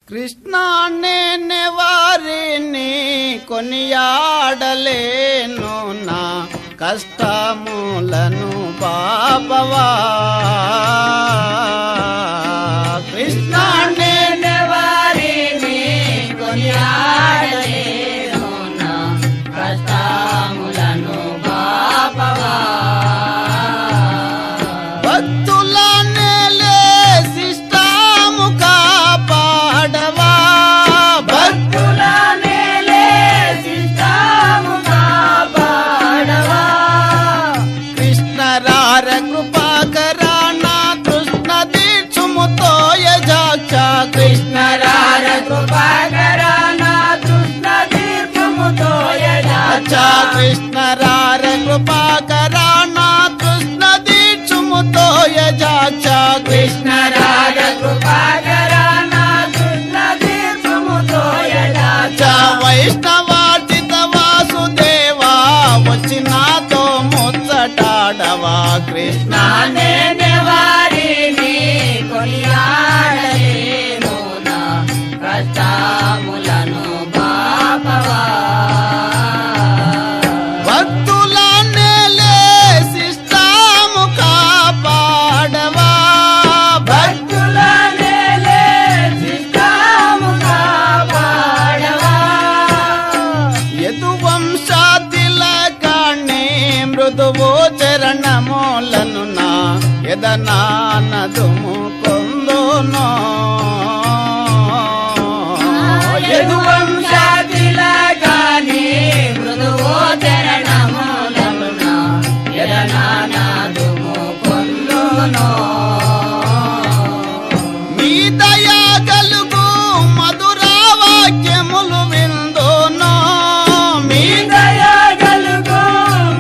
కృష్ణ నేనే వారిని కొనియాడలేను నా కష్టములను పాపవా కృష్ణ నేనే వారిని కొనియాడలేను నా కష్టములను పాపవా భక్తుల నేలే శిష్టము కాపాడవా భక్తుల నేలే శిష్టము కాపాడవా కృష్ణ రార కృపాకరా నా కృష్ణ దీక్షుముతో యజాక్ష కృష్ణ నరార కృపాకరా నా కృష్ణ దీర్ఘముతో యజాక్ష కృష్ణ రార కృపాకరా నా కృష్ణ దీక్షుముతో యజాక్ష కృష్ణ రార కృపాకరా నా కృష్ణ దీర్ఘముతో యజాక్ష వైష్ణవార్జిత వాసుదేవా వచ్చి నాతో ముచ్చటాడవా కృష్ణ నేనే వారిని కొనియాడలేను నా కష్టములను పాపవా భక్తుల నేలే శిష్టము కాపాడవా భక్తుల నేలే శిష్టము కాపాడవా యదువంశాతిలకాణి మృదువు చరణములను నా యదనానదుము కొందునో యదువంశాతిలకాని మృదువో చరణములను నా యదనానాదుము పొందునో మీ దయా గలుగు మధుర వాక్యములు విందునో మీ దయా గలుగు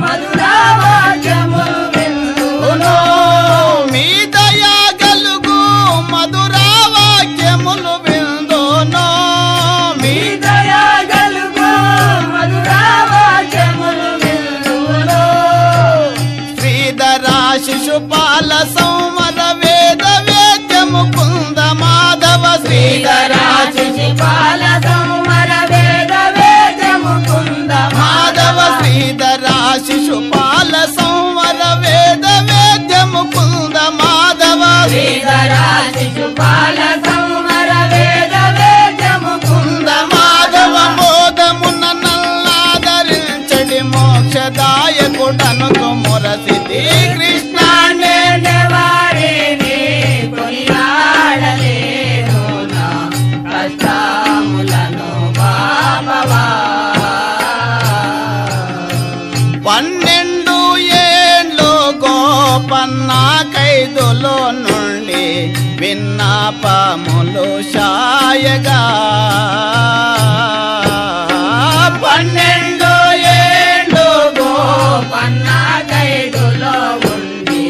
మధుర వాక్యములు విందునో మీ దయా గలుగు మధుర వాక్యములు విందునో మీ దయా గలుగు మధుర వాక్యములు విందునో శ్రీధరా శిశుపాల సంవర వేద వేద్యము కుంద మాధవ శ్రీధరా శిశుపాల సంవర వేద వేదముకుంద మాధవ శ్రీధరా శిశుపాల సంవర వేద వేద్యము కుంద మాధవ శ్రీధరా శిశుపాల సంవర వేద వేదముకుంద మాధవ మోదమున నల్లాదరించడి మోక్షదాయకుడను మురసిది కృష్ణ నేనే వారిని కొనియాడలేను నా కష్టములను పాపవా 12 ఏండ్లు గోపన్న ఖైదులో నుండి విన్నపములు షాయగా 12 ఏళ్ళు గోపన్న ఖైదులో ఉండి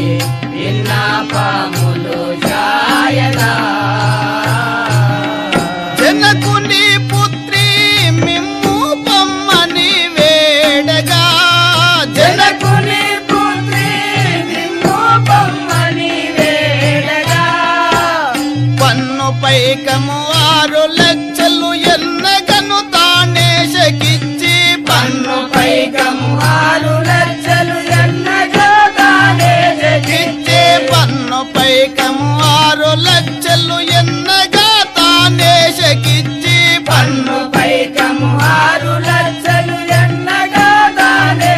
విన్నపములు షాయగా జనకుని పుత్రి మిమ్ము పొమ్మని వేడగా జనకుని పుత్రి నిన్ను పొమ్మని వేడగా పన్ను పైకము 6 లక్షలు ఎన్నగను తానే శకిచ్చి పన్ను పైకము 6 లక్షలు ఎన్నగా తానే ఇచ్చే పన్ను పైకము 6 లక్షలు ఎన్నగా తానే శకిచ్చి పన్ను పైకము 6 లక్షలు ఎన్నగా తానే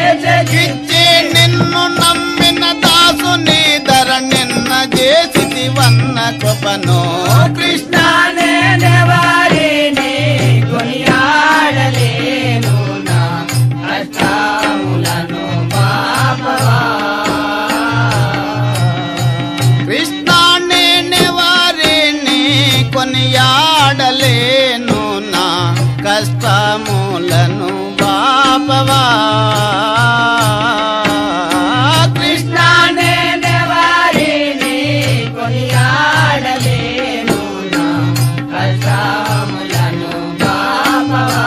ఇచ్చి నిన్ను నమ్మిన దాసుని ధర నిన్న చేసి వన్న కృపను కృష్ణ నేనే వారిని కొనియాడలేను నా కష్టములను పాపవా కృష్ణ నేనే వారిని కొనియాడలేను నా కష్టములను బాపవా కృష్ణ నేనే వారిని కొనియాడలేను నా కష్టములను పాపవా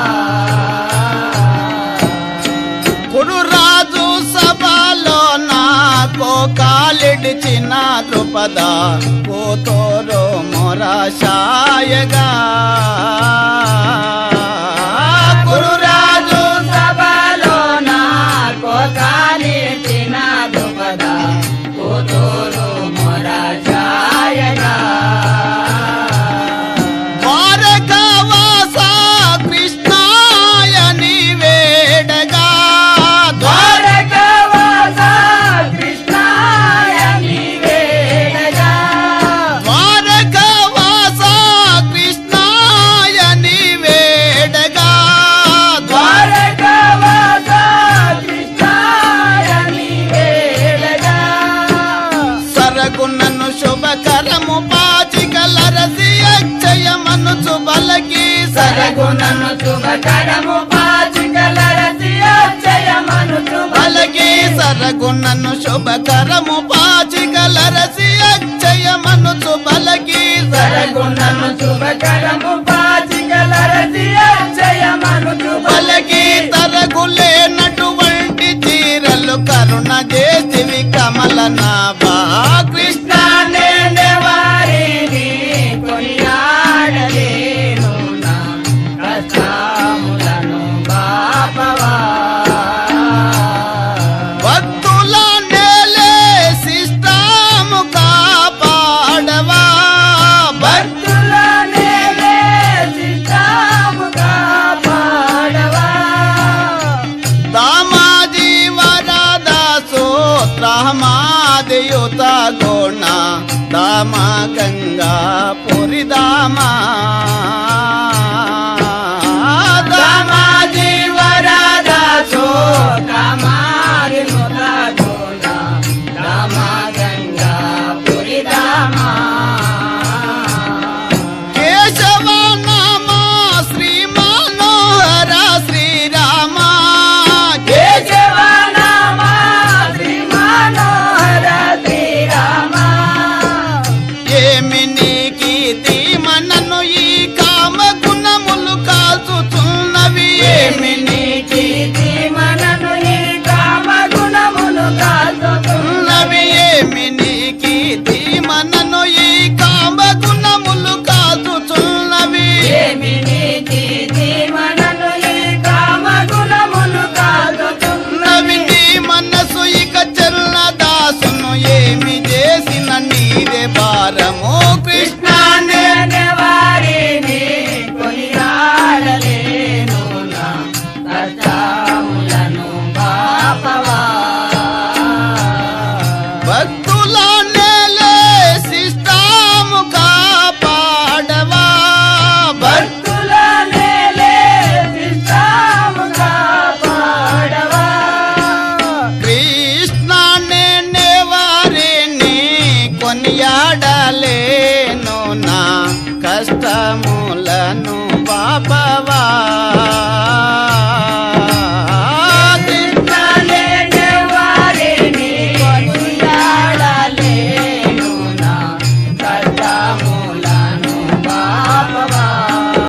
కురు రాజు సభలో నాకో కాలిడిచిన ద్రుపద కోతోరో మొరశాయగా చుబలకి సరగుణను శుభకరము పాచికల రసి అక్షయమను బలకి సరగుణను శుభకరము పాచికల రసి అక్షయమను చుబలకి సరగుణను శుభకరము పాచికల రసి అక్షయమను బలకి తరగులేనటువంటి చీరలు కరుణ చేసివి కమల నాభా కృష్ణ కృష్ణానే వారిని కొనియాడలేను నా కష్టములను బాపవా భక్తుల నేలే శిష్టాము కాపాడవా భక్తుల నేలే శిష్టాముగా పాడవా దామాజీ వరదా సూత్రమాదియుత గుణ దామ గంగా పురి దామా దామాజీ వరదా సోకమారి ముదగుణ రామ గంగా పురి దామా కేశవ నామ శ్రీ మనోహర శ్రీరామ కేశవ నామ శ్రీ మనోహర శ్రీరామ ఏమి నీకీతి మనను ఈ కామ గుణములు కాల్చుచున్నవి ఏమి నీకి మనను ఈ కామ గుణములు కాల్చుతున్నవి ఏమి నీకీతి మనను ఈ కామ గుణములు కాల్చుచున్నవి ఏమి నీకి మనను ఈ కామ గుణములు కాల్చుతున్నవి నవి నీ మనసు ఇక చెల్ల దాసును ఏమి చేసిన నీదే భారము కృష్ణ కృష్ణానే వారిని కొనియాడలేను నా కష్టములను బాపవా భక్తుల నేలే శిష్టాము కాపాడవా భక్తుల నేలే శిష్టాముగా పాడవా కృష్ణ నేనే వారిని కొనియాడలేను నా కష్టములను పాపవా